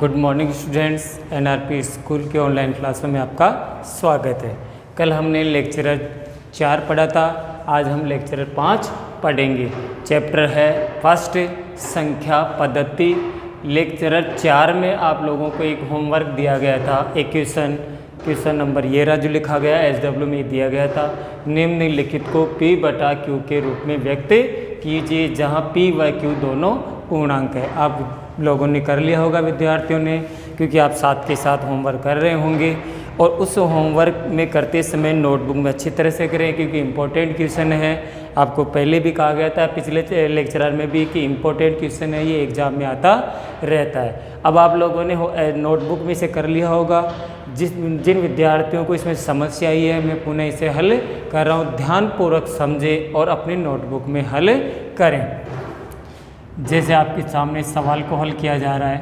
Good morning students, NRP school के online क्लासों में आपका स्वागत है। कल हमने लेक्चरर 4 पढ़ा था, आज हम लेक्चरर 5 पढ़ेंगे। चैप्टर है फर्स्ट संख्या पद्धति। लेक्चरर 4 में आप लोगों को एक होमवर्क दिया गया था, एक क्वेश्चन नंबर ये रहा जो लिखा गया SW में दिया गया था। निम्नलिखित को P/Q के रूप में व्यक्त कीजिए जहाँ P व Q दोनों पूर्णांक है। आप लोगों ने कर लिया होगा विद्यार्थियों ने, क्योंकि आप साथ के साथ होमवर्क कर रहे होंगे। और उस होमवर्क में करते समय नोटबुक में अच्छी तरह से करें, क्योंकि इम्पोर्टेंट क्वेश्चन है। आपको पहले भी कहा गया था पिछले लेक्चर में भी कि इम्पोर्टेंट क्वेश्चन है, ये एग्जाम में आता रहता है। अब आप लोगों ने नोटबुक में से कर लिया होगा। जिन विद्यार्थियों को इसमें समस्या आई है, मैं पुनः इसे हल कर रहा हूँ। ध्यानपूर्वक समझें और अपनी नोटबुक में हल करें। जैसे आपके सामने सवाल को हल किया जा रहा है,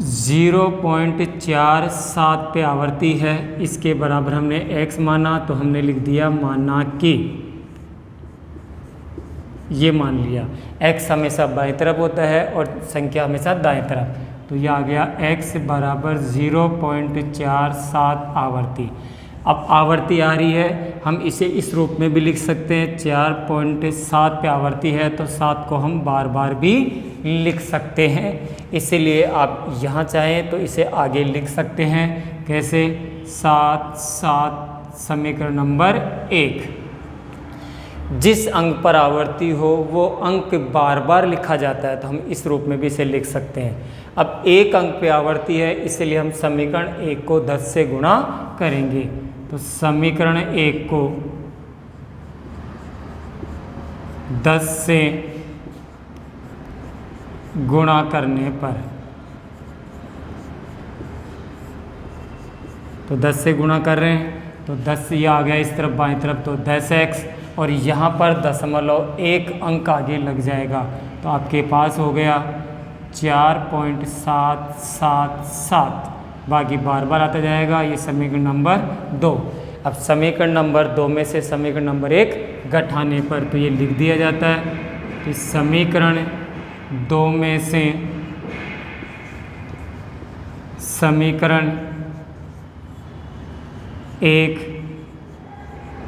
0.47 पे आवर्ती है, इसके बराबर हमने x माना, तो हमने लिख दिया माना कि, ये मान लिया x हमेशा बाईं तरफ होता है और संख्या हमेशा दाएं तरफ, तो ये आ गया x बराबर 0.47 आवर्ती। अब आवर्ती आ रही है, हम इसे इस रूप में भी लिख सकते हैं। 4.7 पे आवर्ती है तो 7 को हम बार बार भी लिख सकते हैं। इसीलिए आप यहाँ चाहें तो इसे आगे लिख सकते हैं। कैसे? 7 समीकरण नंबर 1। जिस अंक पर आवर्ती हो वो अंक बार बार लिखा जाता है, तो हम इस रूप में भी इसे लिख सकते हैं। अब एक अंक पे आवर्ती है, इसलिए हम समीकरण 1 को 10 से गुणा करेंगे। तो समीकरण 1 को 10 से गुणा करने पर, तो 10 से गुणा कर रहे हैं तो 10 ये आ गया इस तरफ बाएं तरफ, तो 10x, और यहाँ पर 0.1 अंक आगे लग जाएगा, तो आपके पास हो गया 4.777। बाकी बार बार आता जाएगा। ये समीकरण नंबर 2। अब समीकरण नंबर 2 में से समीकरण नंबर 1 घटाने पर तो ये लिख दिया जाता है कि समीकरण 2 में से समीकरण 1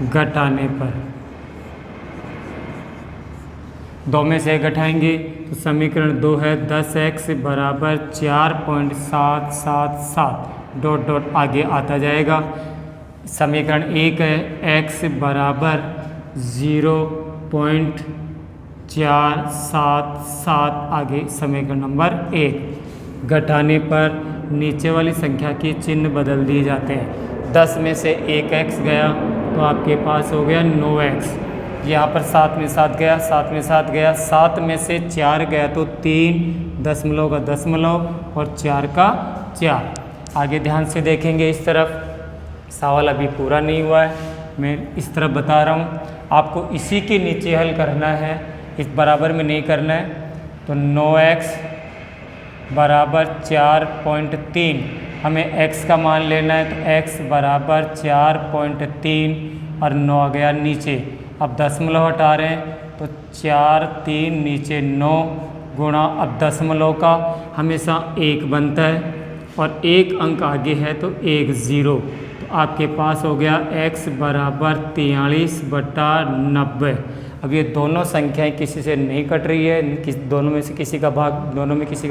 घटाने पर, 2 में से घटाएंगे तो समीकरण 2 है 10x बराबर 4.777 डॉट डॉट आगे आता जाएगा। समीकरण 1 है x बराबर 0.477 आगे समीकरण नंबर 1 घटाने पर नीचे वाली संख्या के चिन्ह बदल दिए जाते हैं। 10 में से 1x गया तो आपके पास हो गया 9x। यहाँ पर 7 में 7 गया, 7 में 7 गया, 7 में से 4 गया तो 3 दशमलव का दशमलव और 4 का 4। आगे ध्यान से देखेंगे इस तरफ, सवाल अभी पूरा नहीं हुआ है, मैं इस तरफ बता रहा हूँ। आपको इसी के नीचे हल करना है, इस बराबर में नहीं करना है। तो 9x बराबर 4.3, हमें x का मान लेना है, तो x बराबर 4.3 और 9 आ गया नीचे। अब दशमलव हटा रहे हैं तो 4 3 नीचे 9 गुणा, अब दशमलव का हमेशा 1 बनता है और 1 अंक आगे है तो 1 0, तो आपके पास हो गया x बराबर 43/90। अब ये दोनों संख्याएं किसी से नहीं कट रही है, दोनों में किसी का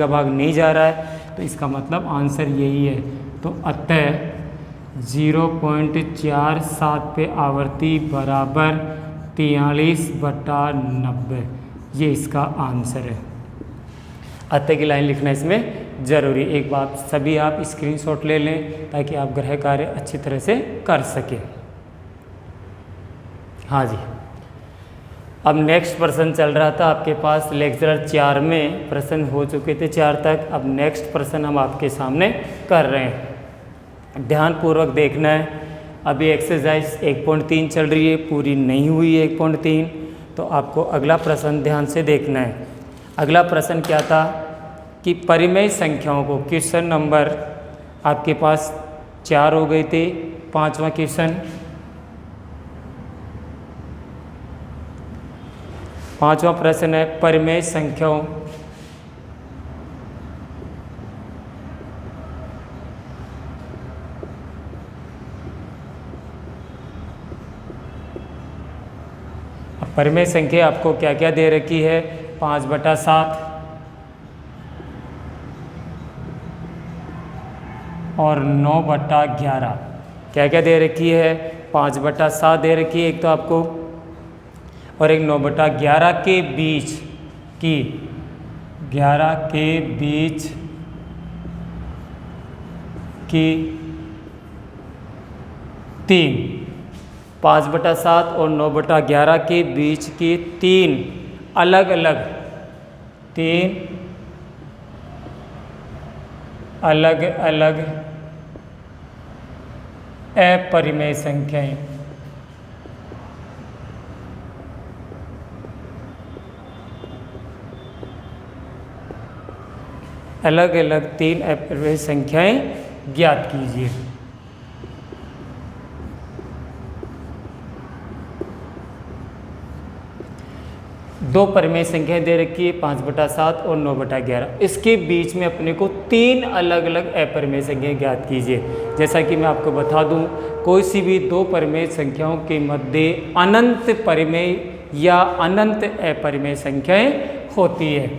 भाग नहीं जा रहा है, तो इसका मतलब आंसर यही है। तो अतः 0.47 पे आवर्ती बराबर 43/90, ये इसका आंसर है। अतः की लाइन लिखना इसमें ज़रूरी। एक बात सभी आप स्क्रीनशॉट ले लें ताकि आप गृह कार्य अच्छी तरह से कर सकें। हाँ जी, अब नेक्स्ट प्रश्न चल रहा था आपके पास। लेक्चरर 4 में प्रश्न हो चुके थे 4 तक। अब नेक्स्ट प्रश्न हम आपके सामने कर रहे हैं, ध्यानपूर्वक देखना है। अभी एक्सरसाइज 1.3 चल रही है, पूरी नहीं हुई है 1.3, तो आपको अगला प्रश्न ध्यान से देखना है। अगला प्रश्न क्या था कि परिमेय संख्याओं को, क्वेश्चन नंबर आपके पास 4 हो गए थे, 5वां क्वेश्चन, 5वां प्रश्न है परिमेय संख्याओं परिमेय संख्या आपको क्या क्या दे रखी है, 5/7 और 9/11। क्या क्या दे रखी है, 5/7 दे रखी है एक तो आपको, और एक 9/11 के बीच की 11 के बीच की 3, 5/7 और 9/11 के बीच की 3 अलग अलग अपरिमेय संख्याएं। अलग अलग 3 अपरिमेय संख्याएं ज्ञात कीजिए। दो परिमेय संख्याएं दे रखी है, 5/7 और 9/11। इसके बीच में अपने को 3 अलग अलग अपरिमेय संख्याएं ज्ञात कीजिए। जैसा कि मैं आपको बता दूं, कोई सी भी दो परिमेय संख्याओं के मध्य अनंत परिमेय या अनंत अपरिमेय संख्याएं होती है।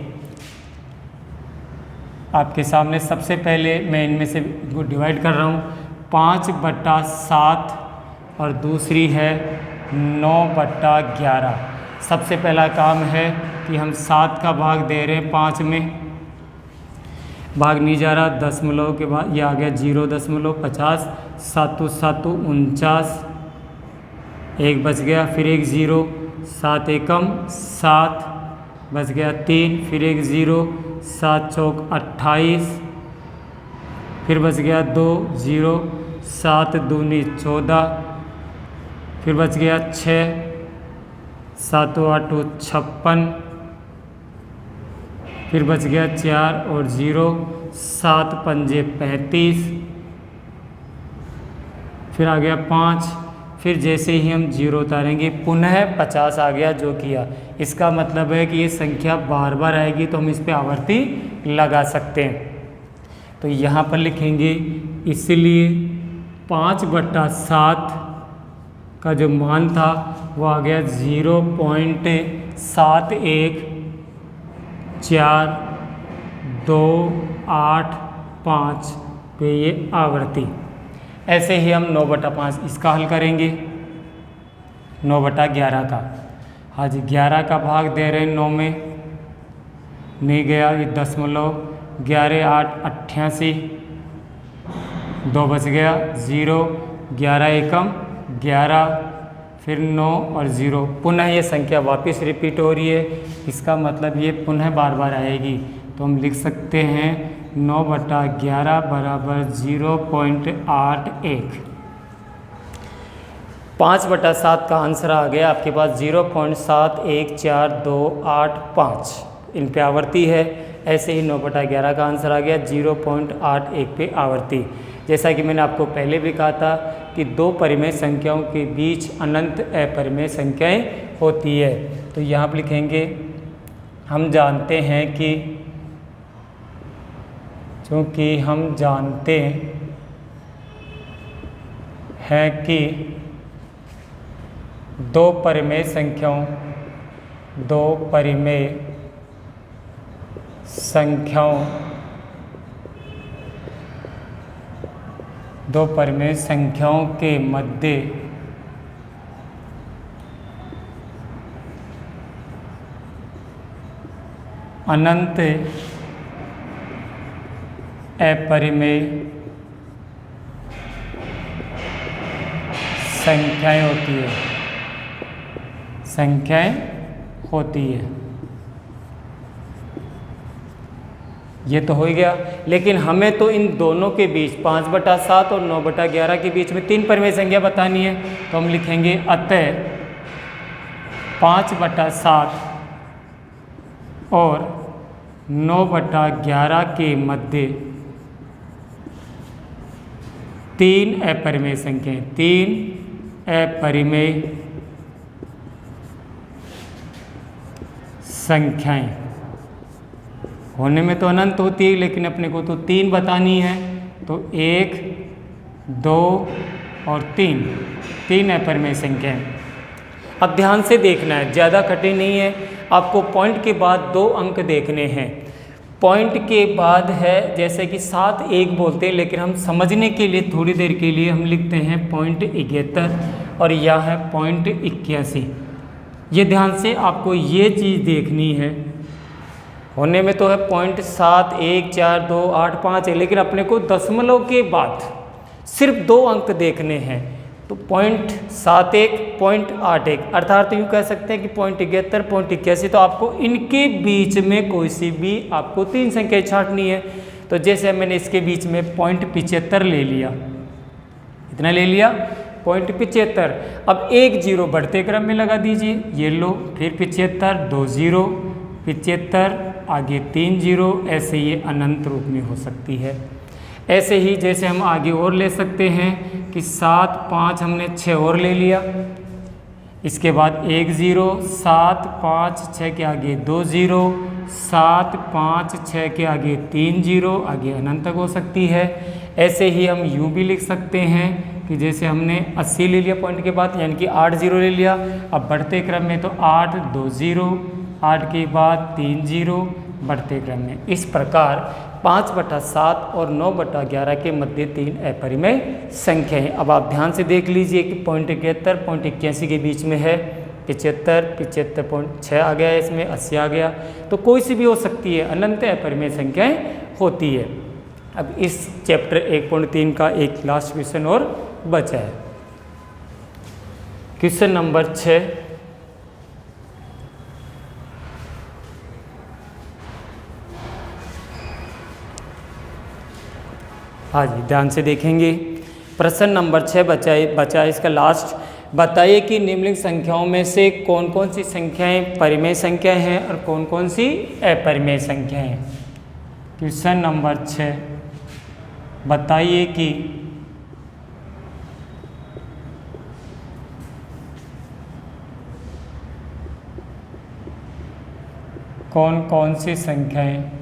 आपके सामने सबसे पहले मैं इनमें से डिवाइड कर रहा हूँ, 5/7 और दूसरी है 9/11। सबसे पहला काम है कि हम 7 का भाग दे रहे हैं 5 में, भाग नहीं जा रहा, दशमलव के बाद ये आ गया 0.50, 7 7 49, एक बच गया, फिर एक 0, 7 एकम 7, बच गया 3, फिर एक 0, 7 चौक 28, फिर बच गया 2 0, 7 दूनी 14, फिर बच गया 6, 7 8 56, फिर बच गया 4 और 0, 7 पंजे 35, फिर आ गया 5, फिर जैसे ही हम 0 उतारेंगे पुनः 50 आ गया जो किया। इसका मतलब है कि ये संख्या बार बार आएगी तो हम इस पर आवर्ती लगा सकते हैं। तो यहाँ पर लिखेंगे, इसलिए 5/7 का जो मान था वो आ गया 0.71428 पे ये आवर्ती। ऐसे ही हम 9/5 इसका हल करेंगे, 9/11 का। हाँ जी, 11 का भाग दे रहे हैं 9 में, नहीं गया, ये दशमलव, 11 8 88, 2 बच गया 0, 11 एकम 11, फिर 9 और 0, पुनः ये संख्या वापस रिपीट हो रही है। इसका मतलब ये पुनः बार बार आएगी, तो हम लिख सकते हैं 9/11 बराबर 0.81। 5/7 का आंसर आ गया आपके पास 0.714285, इन पे आवर्ती है। ऐसे ही 9/11 का आंसर आ गया 0.81 पे आवर्ती। जैसा कि मैंने आपको पहले भी कहा था कि दो परिमेय संख्याओं के बीच अनंत अपरिमेय संख्याएं होती है। तो यहाँ पर लिखेंगे, हम जानते हैं कि, चूँकि हम जानते हैं कि दो परिमेय संख्याओं के मध्य अनंत अपरिमेय संख्याएं होती है। ये तो हो ही गया, लेकिन हमें तो इन दोनों के बीच 5/7 और 9/11 के बीच में 3 परिमेय संख्या बतानी है। तो हम लिखेंगे, अतः 5/7 और 9/11 के मध्य 3 अपरिमेय संख्याएं, 3 अपरिमेय संख्याएं होने में तो अनंत होती है, लेकिन अपने को तो 3 बतानी है। तो 1 2 और 3 अपरिमेय संख्याएं। अब ध्यान से देखना है, ज़्यादा कठिन नहीं है। आपको पॉइंट के बाद 2 अंक देखने हैं। पॉइंट के बाद है जैसे कि 7 1 बोलते हैं, लेकिन हम समझने के लिए थोड़ी देर के लिए हम लिखते हैं .71 और यह है .81। ये ध्यान से आपको ये चीज़ देखनी है। होने में तो है .7 1 4 2 8 5 है, लेकिन अपने को दशमलव के बाद सिर्फ 2 अंक देखने हैं। तो .71 .81 अर्थात यूँ कह सकते हैं कि .71 .81। तो आपको इनके बीच में कोई सी भी आपको 3 संख्या छांटनी है। तो जैसे मैंने इसके बीच में .75 ले लिया, इतना ले लिया .75। अब 1 0 बढ़ते क्रम में लगा दीजिए, ये लो, फिर 75 2 0 75 आगे 3 0, ऐसे ये अनंत रूप में हो सकती है। ऐसे ही जैसे हम आगे और ले सकते हैं कि 7 5 हमने 6 और ले लिया, इसके बाद 1 0 7 5 6 के आगे 2 0 7 5 6 के आगे 3 0, आगे अनंत तक हो सकती है। ऐसे ही हम यूँ भी लिख सकते हैं कि जैसे हमने 80 ले लिया पॉइंट के बाद, यानी कि 8 0 ले लिया। अब बढ़ते क्रम में तो 8 2 0 8 के बाद 3 0 बढ़ते क्रम में। इस प्रकार 5/7 और 9/11 के मध्य 3 अपरिमेय संख्या है। अब आप ध्यान से देख लीजिए कि .71 .81 के बीच में है 75 75.6 आ गया, इसमें 80 आ गया। तो कोई सी भी हो सकती है, अनंत अपरिमेय संख्याएं होती है। अब इस चैप्टर 1.3 का एक लास्ट क्वेश्चन और बचा है। Question number 6। हाँ जी, ध्यान से देखेंगे। प्रश्न नंबर 6 बचा है इसका लास्ट। बताइए कि निम्नलिखित संख्याओं में से कौन कौन सी संख्याएं परिमेय संख्या हैं और कौन कौन सी अपरिमेय संख्या हैं। क्वेश्चन नंबर 6, बताइए कि कौन कौन सी संख्याएं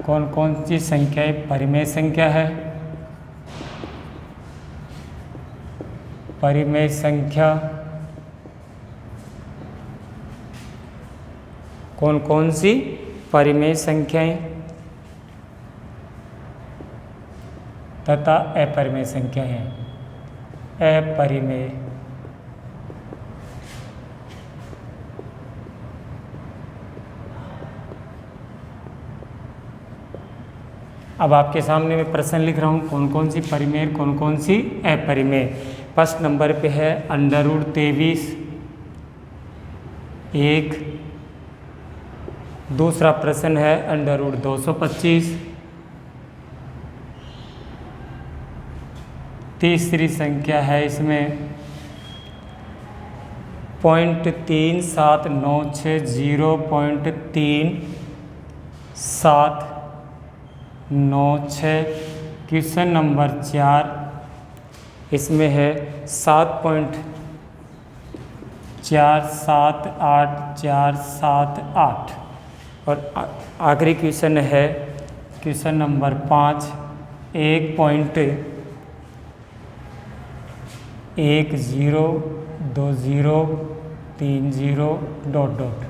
कौन कौन सी संख्याएं परिमेय संख्या है, परिमेय संख्या कौन कौन सी परिमेय संख्याएं तथा अपरिमेय संख्या हैं। अपरिमेय अब आपके सामने मैं प्रश्न लिख रहा हूँ, कौन कौन सी परिमेय कौन कौन सी अपरिमेय। फर्स्ट नंबर पे है √23 एक। दूसरा प्रश्न है √225। तीसरी संख्या है इसमें .37960.37996। क्वेश्चन नंबर 4 इसमें है 7.478478। और आखिरी क्वेश्चन है क्वेश्चन नंबर 5 1.102030 ...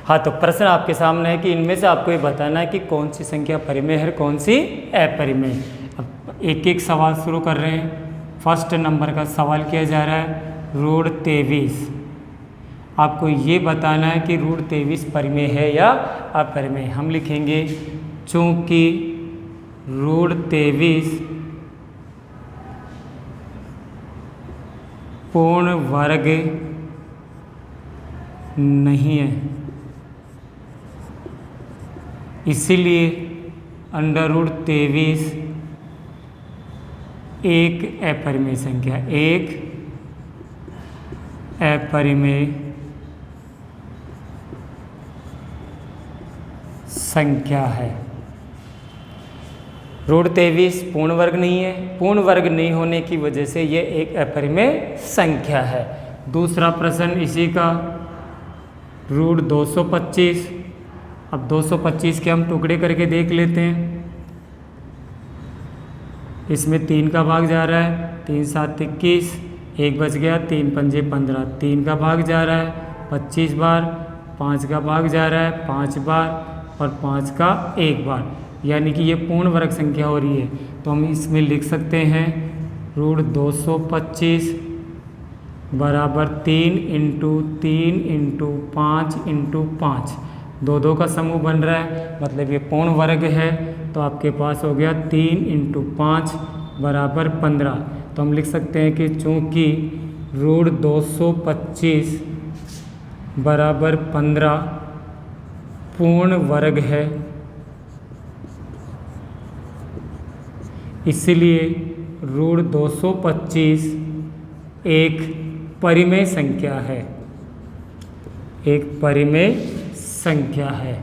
हाँ, तो प्रश्न आपके सामने है कि इनमें से आपको ये बताना है कि कौन सी संख्या परिमेय है, कौन सी अपरिमेय। अब एक एक सवाल शुरू कर रहे हैं। फर्स्ट नंबर का सवाल किया जा रहा है √23। आपको ये बताना है कि √23 परिमेय है या अपरिमेय। हम लिखेंगे चूँकि √23 पूर्ण वर्ग नहीं है, इसीलिए √23 एक अपरिमेय संख्या, एक अपरिमेय संख्या है। √23 पूर्ण वर्ग नहीं है, पूर्ण वर्ग नहीं होने की वजह से ये एक अपरिमेय संख्या है। दूसरा प्रश्न इसी का √225। अब 225 के हम टुकड़े करके देख लेते हैं। इसमें 3 का भाग जा रहा है, 3 7 21, 1 बच गया, 3 पंजे 15, 3 का भाग जा रहा है 25 बार, 5 का भाग जा रहा है 5 बार और 5 का 1 बार, यानी कि ये पूर्ण वर्ग संख्या हो रही है। तो हम इसमें लिख सकते हैं √225 बराबर 3 × 3 × 5 × 5, 2 का समूह बन रहा है, मतलब ये पूर्ण वर्ग है। तो आपके पास हो गया 3 × 5 बराबर 15। तो हम लिख सकते हैं कि चूँकि √225 बराबर 15 पूर्ण वर्ग है, इसलिए √225 एक परिमेय संख्या है, एक परिमेय संख्या है।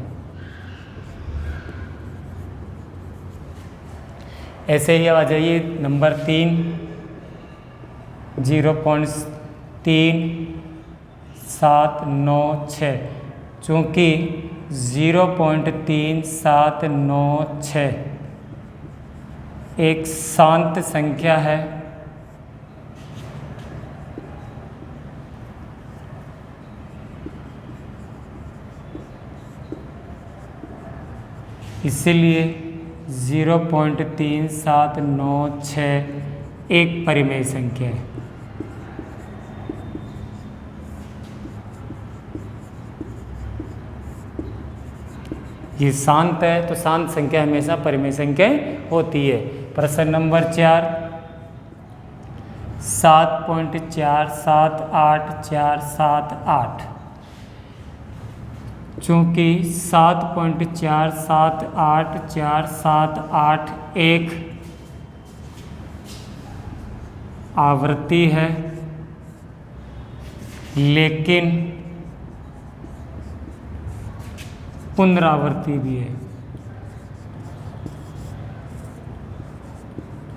ऐसे ही आ जाइए नंबर 3, 0.3796। चूँकि 0.3796 एक शांत संख्या है, इसलिए 0.3796 एक परिमेय संख्या है। ये शांत है, तो शांत संख्या हमेशा परिमेय संख्या होती है। प्रश्न नंबर 4, 7.478478। चूँकि 7.478478 एक आवृत्ति है, लेकिन पुनरावृत्ति भी है,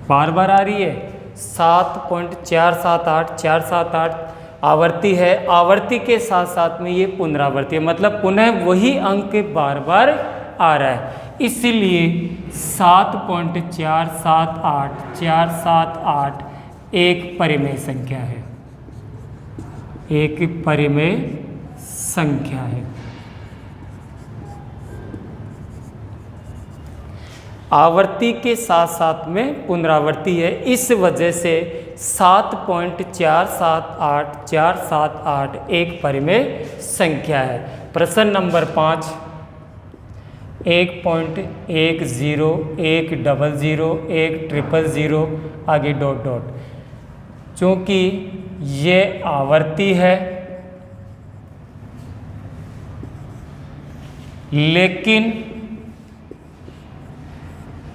बार बार आ रही है। 7.478478 आवर्ती है, आवर्ती के साथ साथ में ये पुनरावृत्ति है, मतलब पुनः वही अंक बार बार आ रहा है, इसलिए 7.478478 एक परिमेय संख्या है, एक परिमेय संख्या है। आवर्ती के साथ साथ में पुनरावृत्ति है, इस वजह से 7.478478 एक परिमेय संख्या है। प्रश्न नंबर 5, 1.10 100 100 आगे डॉट डॉट। चूँकि ये आवर्ती है, लेकिन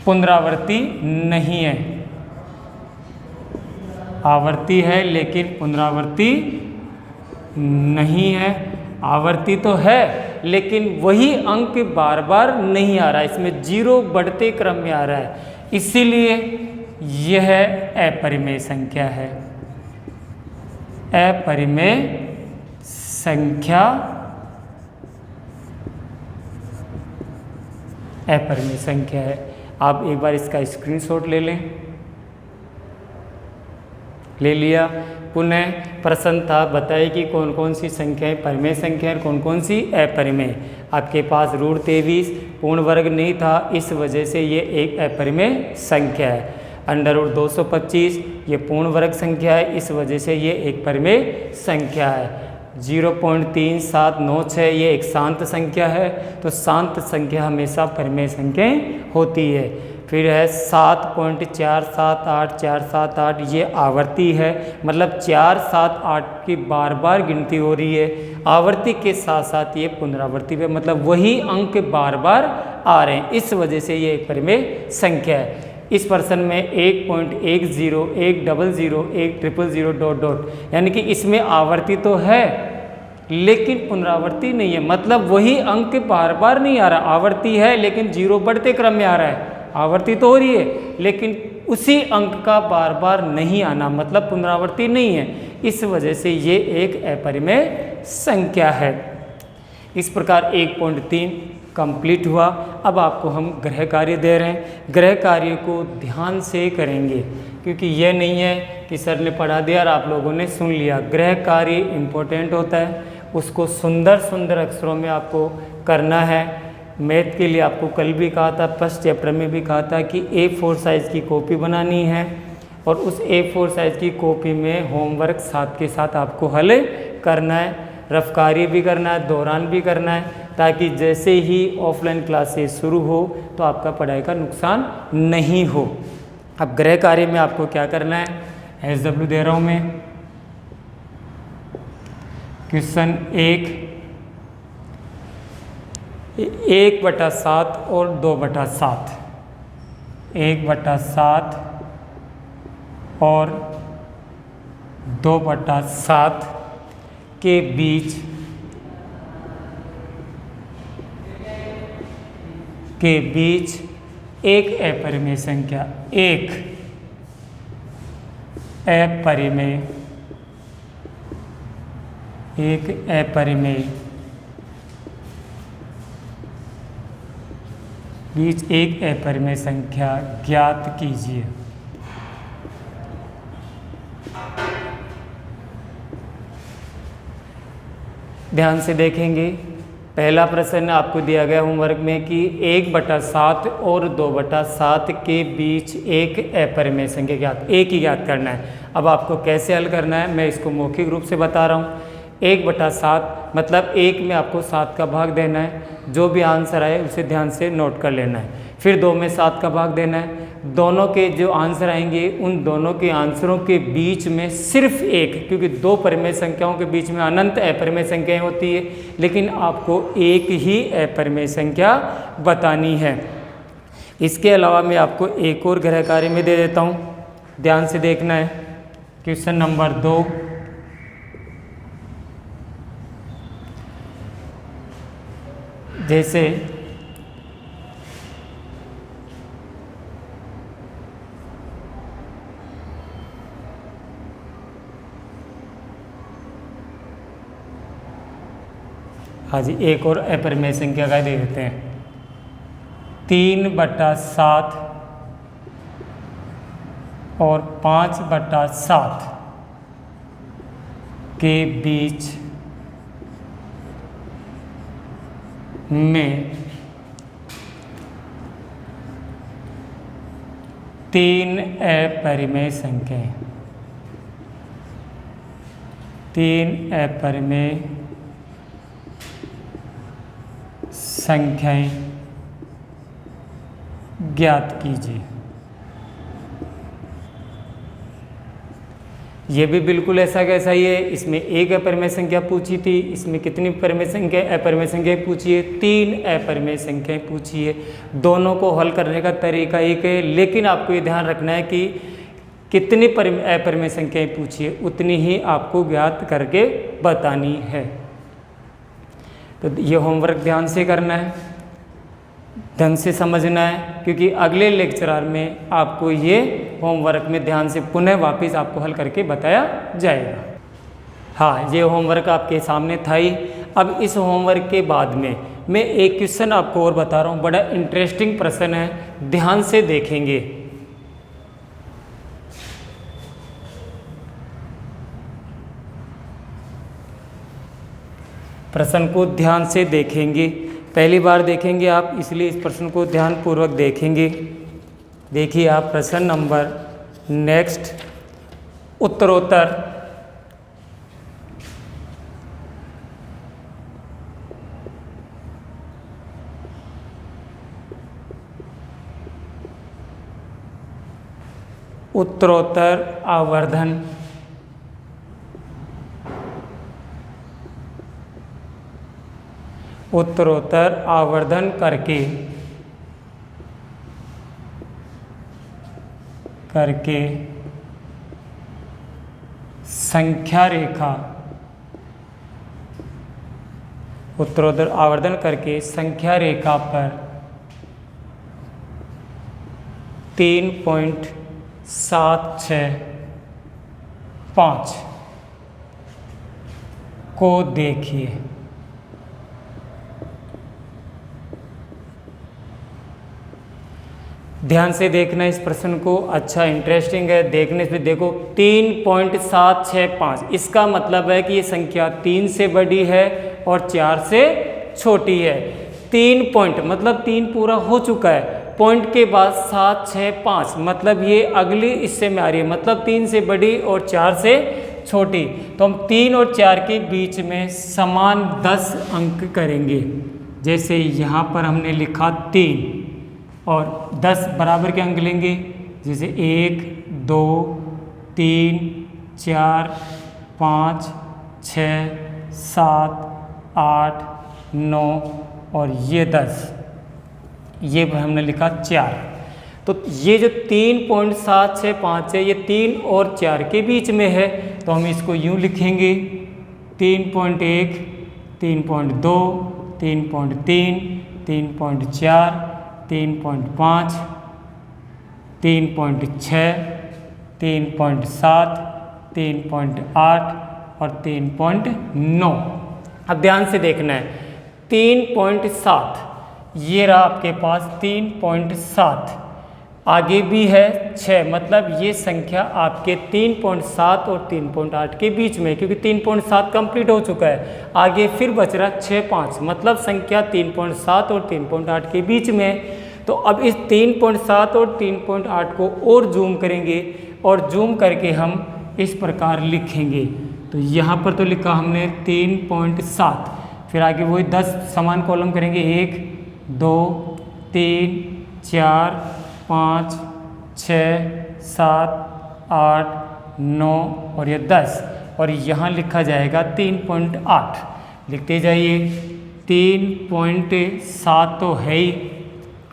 पुनरावृत्ति नहीं है, आवर्ती है लेकिन पुनरावृत्ति नहीं है। आवर्ती तो है, लेकिन वही अंक बार बार नहीं आ रहा है, इसमें 0 बढ़ते क्रम में आ रहा है, इसीलिए यह अपरिमेय संख्या है। अपरिमेय संख्या, अपरिमेय संख्या है। आप एक बार इसका स्क्रीनशॉट ले लें। ले लिया। पुनः प्रश्न था, बताइए कि कौन कौन सी संख्याएं परिमेय संख्या और कौन कौन सी अपरिमेय। आपके पास √23 पूर्ण वर्ग नहीं था, इस वजह से ये एक अपरिमेय संख्या है। √225 ये पूर्ण वर्ग संख्या है, इस वजह से ये एक परिमेय संख्या है। 0.3796 ये एक शांत संख्या है, तो शांत संख्या हमेशा परिमेय संख्या होती है। फिर है 7.478478 ये आवर्ती है, मतलब 4 7 8 की बार बार गिनती हो रही है। आवर्ती के साथ साथ ये पुनरावृत्ति है, मतलब वही अंक बार बार आ रहे हैं, इस वजह से ये एक परिमेय संख्या है। इस प्रश्न में 1.10 100 100 डॉट डॉट, यानी कि इसमें आवर्ती तो है लेकिन पुनरावृत्ति नहीं है, मतलब वही अंक बार बार नहीं आ रहा। आवर्ती है लेकिन 0 बढ़ते क्रम में आ रहा है, आवर्ती तो हो रही है लेकिन उसी अंक का बार बार नहीं आना, मतलब पुनरावृत्ति नहीं है, इस वजह से ये एक अपरिमेय संख्या है। इस प्रकार 1.3 कंप्लीट हुआ। अब आपको हम गृह कार्य दे रहे हैं। गृह कार्य को ध्यान से करेंगे, क्योंकि यह नहीं है कि सर ने पढ़ा दिया और आप लोगों ने सुन लिया। गृह कार्य इम्पोर्टेंट होता है, उसको सुंदर सुंदर अक्षरों में आपको करना है। मैथ के लिए आपको कल भी कहा था, फर्स्ट चैप्टर में भी कहा था कि A4 साइज़ की कॉपी बनानी है और उस A4 साइज़ की कॉपी में होमवर्क साथ के साथ आपको हल करना है, रफ कार्य भी करना है, दौरान भी करना है, ताकि जैसे ही ऑफलाइन क्लासेस शुरू हो तो आपका पढ़ाई का नुकसान नहीं हो। अब गृह कार्य में आपको क्या करना है, SW दे रहा हूँ मैं। क्वेश्चन 1/7 और 2/7, 1/7 और 2/7 के बीच एक अपरिमेय संख्या, एक अपरिमेय बीच एक अपरिमेय संख्या ज्ञात कीजिए। ध्यान से देखेंगे, पहला प्रश्न आपको दिया गया होमवर्क में कि 1/7 और 2/7 के बीच एक अपरिमेय संख्या ज्ञात, एक ही ज्ञात करना है। अब आपको कैसे हल करना है मैं इसको मौखिक रूप से बता रहा हूँ। 1/7 मतलब 1 में आपको 7 का भाग देना है, जो भी आंसर आए उसे ध्यान से नोट कर लेना है। फिर 2 में 7 का भाग देना है। दोनों के जो आंसर आएंगे उन दोनों के आंसरों के बीच में सिर्फ एक, क्योंकि 2 परिमेय संख्याओं के बीच में अनंत अपरिमेय संख्याएं होती है, लेकिन आपको एक ही अपरिमेय संख्या बतानी है। इसके अलावा मैं आपको एक और गृह कार्य में दे देता हूँ, ध्यान से देखना है। क्वेश्चन नंबर 2, जैसे हाँ जी, एक और अपरिमेय संख्या का दे देते हैं। 3/7 और 5/7 के बीच में 3 अपरिमेय संख्याएं, 3 अपरिमेय संख्याएं ज्ञात कीजिए। ये भी बिल्कुल ऐसा कैसा ही है, इसमें एक अपरिमेय संख्या पूछी थी, इसमें कितनी अपरिमेय संख्या पूछी है, 3 अपरिमेय संख्याएं पूछी है। दोनों को हल करने का तरीका एक है, लेकिन आपको ये ध्यान रखना है कि कितनी अपरिमेय संख्याएं पूछी है उतनी ही आपको ज्ञात करके बतानी है। तो ये होमवर्क ध्यान से करना है, ढंग से समझना है, क्योंकि अगले लेक्चर में आपको ये होमवर्क में ध्यान से पुनः वापस आपको हल करके बताया जाएगा। हाँ, ये होमवर्क आपके सामने था ही। अब इस होमवर्क के बाद में मैं एक क्वेश्चन आपको और बता रहा हूँ, बड़ा इंटरेस्टिंग प्रश्न है, ध्यान से देखेंगे। प्रश्न को ध्यान से देखेंगे, पहली बार देखेंगे आप, इसलिए इस प्रश्न को ध्यानपूर्वक देखेंगे। देखिए आप प्रश्न नंबर नेक्स्ट, उत्तरोत्तर आवर्धन उत्तरोत्तर आवर्धन करके संख्या रेखा, उत्तरोत्तर आवर्धन करके संख्या रेखा पर 3.765 को देखिए। ध्यान से देखना इस प्रश्न को, अच्छा इंटरेस्टिंग है। देखने से देखो 3.765, इसका मतलब है कि ये संख्या 3 से बड़ी है और 4 से छोटी है। 3 पॉइंट मतलब 3 पूरा हो चुका है, पॉइंट के बाद 765 मतलब ये अगली हिस्से में आ रही है, मतलब 3 से बड़ी और 4 से छोटी। तो हम 3 और 4 के बीच में समान 10 अंक करेंगे। जैसे यहाँ पर हमने लिखा 3 और 10 बराबर के अंक लेंगे, जैसे 1 2 3 4 5 6 7 8 9 और ये 10, ये हमने लिखा 4। तो ये जो 3.765 है ये 3 और 4 के बीच में है, तो हम इसको यूँ लिखेंगे 3.1 3.2 3.3 3.4 3.5 3.6 3.7 3.8 और 3.9। अब ध्यान से देखना है 3.7, ये रहा आपके पास 3.7, आगे भी है 6, मतलब ये संख्या आपके 3.7 और 3.8 के बीच में, क्योंकि 3.7 कंप्लीट हो चुका है। आगे फिर बच रहा 6.5, मतलब संख्या 3.7 और 3.8 के बीच में। तो अब इस 3.7 और 3.8 को और जूम करेंगे और जूम करके हम इस प्रकार लिखेंगे। तो यहाँ पर तो लिखा हमने 3.7, फिर आगे वही 10 समान कॉलम करेंगे, 1 2 3 4 5 6 7 8 9 और ये 10, और यहाँ लिखा जाएगा 3.8। लिखते जाइए, 3.7 तो है ही,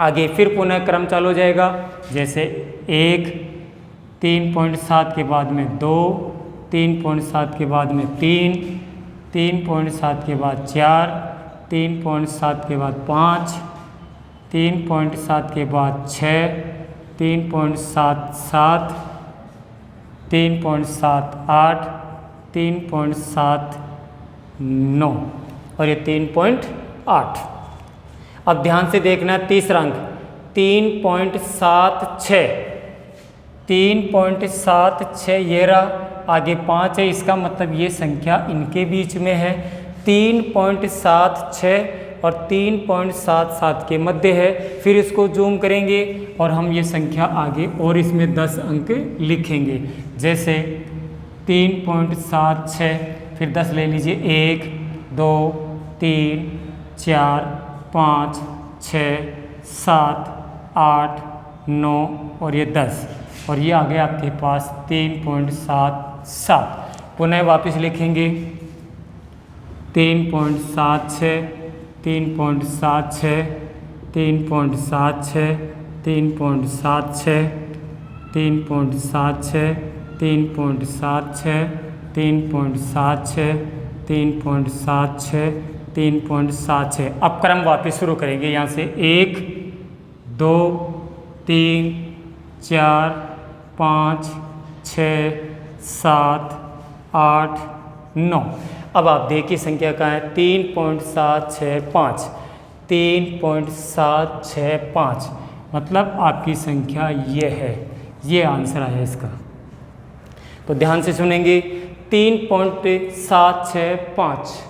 आगे फिर पुनः क्रम चालू हो जाएगा। जैसे 1 3.7 के बाद में 2 3.7 के बाद में 3 3.7 के बाद 4 3.7 के बाद 5 3.7 के बाद 6 3.77 3.78 3.79 और ये 3.8। अब ध्यान से देखना तीसरा अंक 3.76, 3.76 ये रहा, आगे 5 है, इसका मतलब ये संख्या इनके बीच में है। 3.76 और 3.77 के मध्य है, फिर इसको जूम करेंगे और हम ये संख्या आगे और इसमें 10 अंक लिखेंगे। जैसे 3.76 फिर 10 ले लीजिए, 1 2 3 4 5 6 7 8 9 और ये 10, और ये आ गया आपके पास 3.77। पुनः वापस लिखेंगे 3.76 3.76 3.76 3.76 3.76 3.76 3.76 3.76 3.76। अब क्रम वापस शुरू करेंगे यहाँ से, 1 2 3 4 5 6 7 8 9। अब आप देखिए संख्या कहाँ है, 3.765 3.765, मतलब आपकी संख्या ये है, ये आंसर आया इसका। तो ध्यान से सुनेंगे, 3.765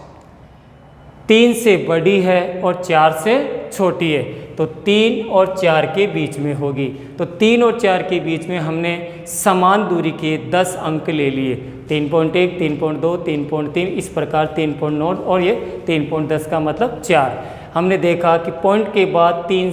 3 से बड़ी है और 4 से छोटी है, तो 3 और 4 के बीच में होगी। तो 3 और 4 के बीच में हमने समान दूरी के 10 अंक ले लिए, 3.1 3.2 3.3 इस प्रकार 3.9 और ये 3.10 का मतलब 4। हमने देखा कि पॉइंट के बाद 3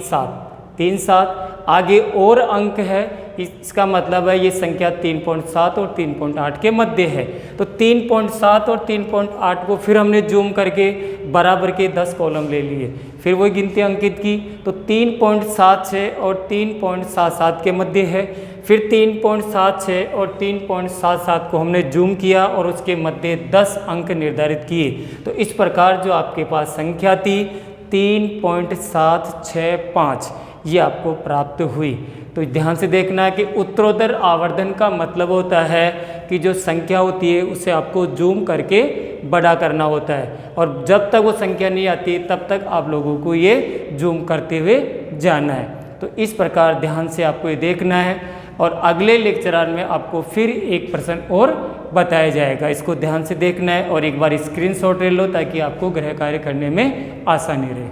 7 आगे और अंक है, इसका मतलब है ये संख्या 3.7 और 3.8 के मध्य है। तो 3.7 और 3.8 को फिर हमने जूम करके बराबर के 10 कॉलम ले लिए, फिर वही गिनती अंकित की, तो 3.76 और 3.77 के मध्य है। फिर 3.76 और 3.77 को हमने जूम किया और उसके मध्य 10 अंक निर्धारित किए। तो इस प्रकार जो आपके पास संख्या थी 3.765 ये आपको प्राप्त हुई। तो ध्यान से देखना है कि उत्तरोत्तर आवर्धन का मतलब होता है कि जो संख्या होती है उसे आपको जूम करके बड़ा करना होता है, और जब तक वो संख्या नहीं आती तब तक आप लोगों को ये जूम करते हुए जाना है। तो इस प्रकार ध्यान से आपको ये देखना है और अगले लेक्चर में आपको फिर एक प्रश्न और बताया जाएगा। इसको ध्यान से देखना है और एक बार स्क्रीनशॉट ले लो ताकि आपको गृह कार्य करने में आसानी रहे।